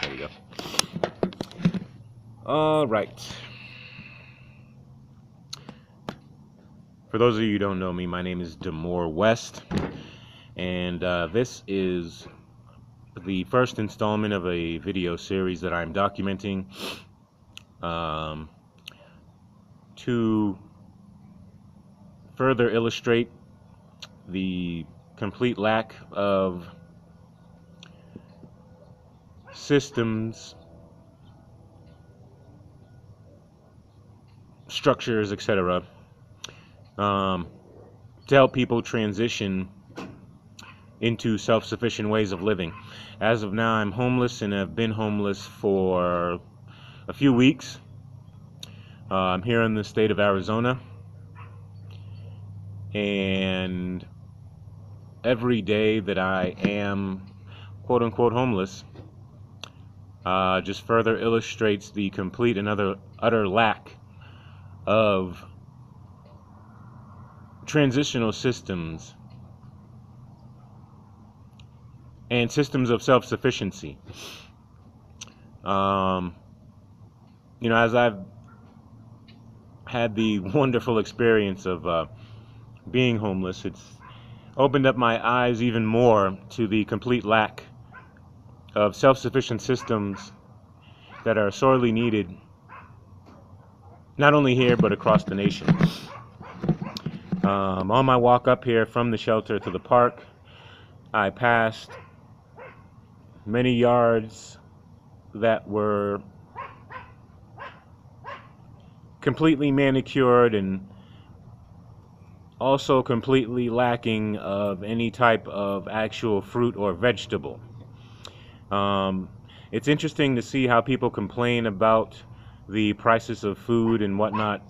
There we go. All right. For those of you who don't know me, my name is Demore West, and this is the first installment of a video series that I'm documenting to further illustrate the complete lack of systems, structures, etc. To help people transition into self-sufficient ways of living. As of now, I'm homeless and have been homeless for a few weeks. I'm here in the state of Arizona, and every day that I am quote-unquote homeless just further illustrates the complete and utter lack of transitional systems and systems of self-sufficiency. As I've had the wonderful experience of being homeless, it's opened up my eyes even more to the complete lack of self-sufficient systems that are sorely needed, not only here but across the nation. On my walk up here from the shelter to the park, I passed many yards that were completely manicured and also completely lacking of any type of actual fruit or vegetable. It's interesting to see how people complain about the prices of food and whatnot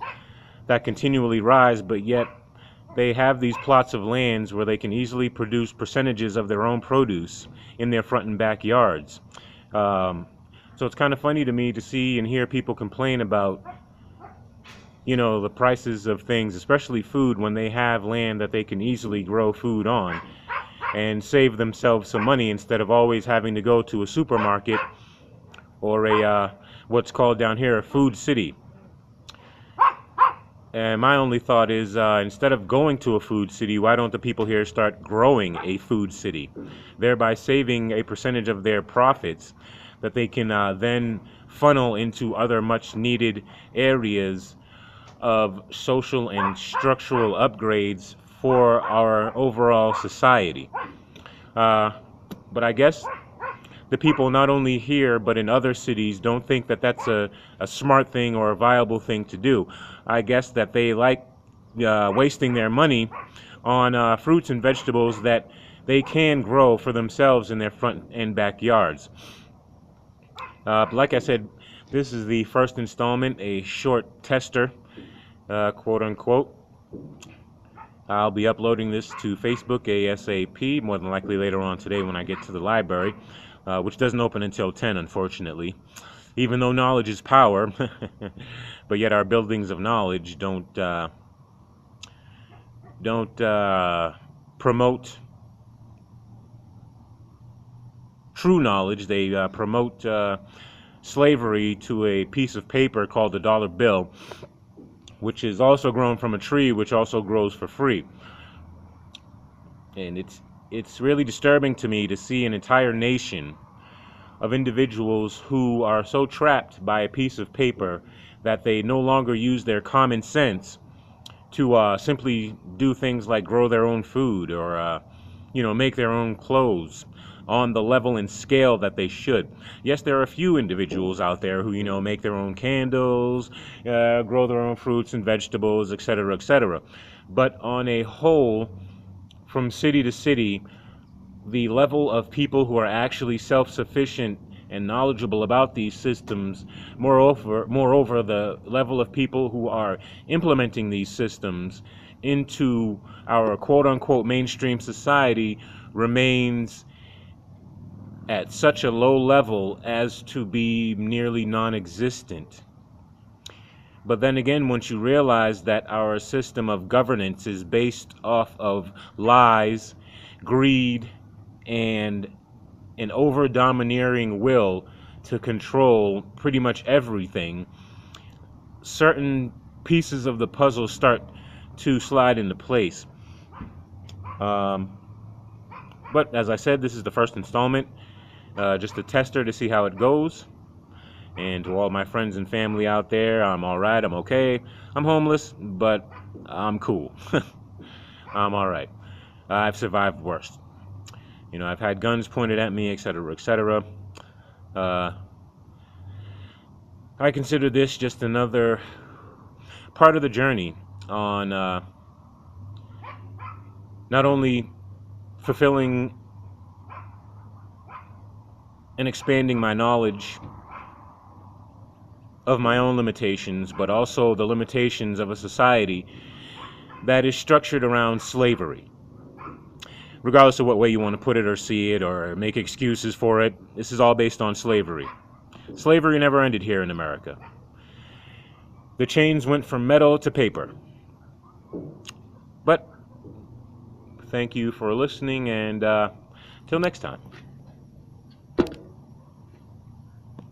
that continually rise, but yet they have these plots of lands where they can easily produce percentages of their own produce in their front and backyards. So it's kind of funny to me to see and hear people complain about, the prices of things, especially food, when they have land that they can easily grow food on and save themselves some money instead of always having to go to a supermarket or what's called down here a food city. And my only thought is, instead of going to a food city, why don't the people here start growing a food city, thereby saving a percentage of their profits that they can then funnel into other much needed areas of social and structural upgrades for our overall society. But I guess the people not only here but in other cities don't think that that's a smart thing or a viable thing to do. I guess that they like wasting their money on fruits and vegetables that they can grow for themselves in their front and backyards. Like I said, this is the first installment, a short tester, quote unquote. I'll be uploading this to Facebook ASAP, more than likely later on today when I get to the library, which doesn't open until 10, unfortunately. Even though knowledge is power, but yet our buildings of knowledge don't promote true knowledge. They promote slavery to a piece of paper called the dollar bill, which is also grown from a tree, which also grows for free. And it's really disturbing to me to see an entire nation of individuals who are so trapped by a piece of paper that they no longer use their common sense to simply do things like grow their own food or make their own clothes on the level and scale that they should. Yes, there are a few individuals out there who make their own candles, grow their own fruits and vegetables, etc., etc. But on a whole, from city to city, the level of people who are actually self-sufficient and knowledgeable about these systems, moreover, the level of people who are implementing these systems into our quote-unquote mainstream society remains at such a low level as to be nearly non-existent. But then again, once you realize that our system of governance is based off of lies, greed, and an over-domineering will to control pretty much everything, certain pieces of the puzzle start to slide into place. But as I said, this is the first installment, just a tester to see how it goes. And to all my friends and family out there, I'm all right, I'm okay. I'm homeless, but I'm cool. I'm all right. I've survived worse. You know, I've had guns pointed at me, etc., etc. I consider this just another part of the journey on not only fulfilling and expanding my knowledge of my own limitations, but also the limitations of a society that is structured around slavery. Regardless of what way you want to put it or see it or make excuses for it, this is all based on slavery. Slavery never ended here in America. The chains went from metal to paper. But thank you for listening, and till next time.